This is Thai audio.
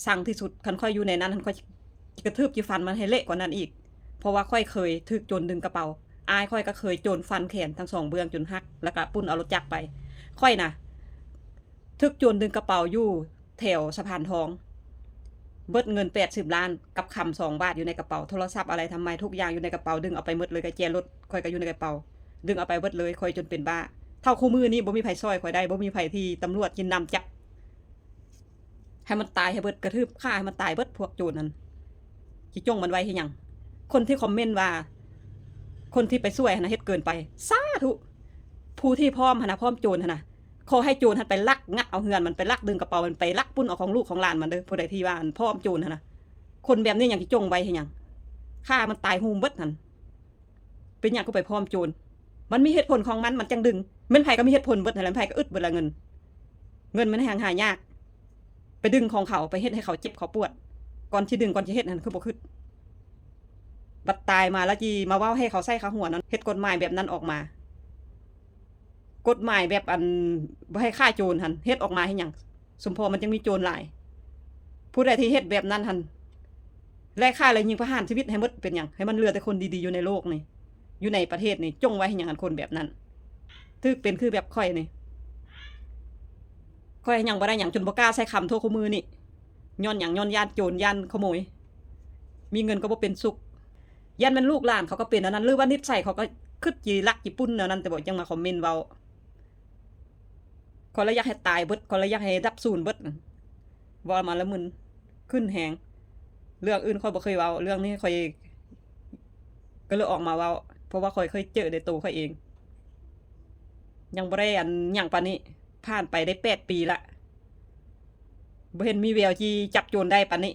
สั่งที่สุดคันค่อยอยู่ในนั้นคันค่อยกระทืบจีฟันมันให้เละกว่านั้นอีกเพราะว่าค่อยเคยถูกโจรดึงกระเป๋าอายค่อยก็เคยโจรฟันแขนทั้ง2เบื้องจนหักแล้วก็ปุ้นเอารถจักรไปค่อยนะถูกโจรดึงกระเป๋าอยู่แถวสะพานทองเบิดเงิน80 ล้านกับคำ2 บาทอยู่ในกระเป๋าโทรศัพท์อะไรทำไมทุกอย่างอยู่ในกระเป๋าดึงเอาไปหมดเลยกระแจรถค่อยก็อยู่ในกระเป๋าดึงเอาไปเบิดเลยค่อยจนเป็นบ้าเท่าคู่มือนี้บ่มีไผซอยค่อยได้บ่มีไผที่ตำรวจกินนำจับให้มันตายให้เบิดกระทืบฆ่าให้มันตายเบิดพวกโจรนั้นสิจ้องมันไว้เฮ็ดหยังคนที่คอมเมนต์ว่าคนที่ไปช่วยนะเฮ็ดเกินไปสาธุผู้ที่พร้อมนะพร้อมโจรนะขอให้โจรไปลักงัดเอาเงินมันไปลักดึงกระเป๋ามันไปลักปุ้นเอาของลูกของหลานมันเด้อผู้ใดที่ว่าพร้อมโจรนะคนแบบนี้อย่างที่จงไว้เฮ็ดหยังฆ่ามันตายฮูมเบิดนั่นเป็นหยังก็ไปพร้อมโจรมันมีเหตุผลของมันจังดึงมันไผก็มีเหตุผลเบิดนั่นแหละไผก็อึดเบิดละเงินมันหายากไปดึงของเขาไปเฮ็ดให้เขาเจ็บเขาปวดก่อนสิดึงก่อนสิเฮ็ดนั่นคือบ่คิดบัดตายมาแล้วจีมาเว้าให้เขาใส่ขาหัวนั้นเฮ็ดกฎหมายแบบนั้นออกมากฎหมายแบบอันบ่ให้ฆ่าโจรหั่นเฮ็ดออกมาให้หยังสมพอมันจังมีโจรหลายผู้ใดที่เฮ็ดแบบนั้นหั่นแลกค่าแล้วยิงประหารชีวิตให้หมดเป็นหยังให้มันเหลือแต่คนดีๆอยู่ในโลกนี่อยู่ในประเทศนี่จงไว้ให้หยังคนแบบนั้นถึกเป็นคือแบบค่อยนี่ค่อยหยังบ่ได้หยังจนบ่กล้าใช้คำโทรคู่มือนี่ย้อนหยังย้อนย่านโจรย่านขโมยมีเงินก็บ่เป็นสุขยันมันลูกหลานเขาก็เป็นอันนั้นหรือว่านิสัยเขาก็คึดจีรักจีปุ้นแนวนั้นแต่บ่ยังมาคอมเมนต์เว้าคนละอยากให้ตายเบิดคนละอยากให้ดับศูนย์เบิดว่ามาแล้วมึนขึ้นแหงเรื่องอื่นค่อยบ่เคยเว้าเรื่องนี้ค่อยก็เลยออกมาเว้าเพราะว่าค่อยเคยเจอในตัวค่อยเองยังบ่ได้อันหยังปานนี้ผ่านไปได้8 ปีละบ่เห็นมีแววที่จับโจรได้ปานนี้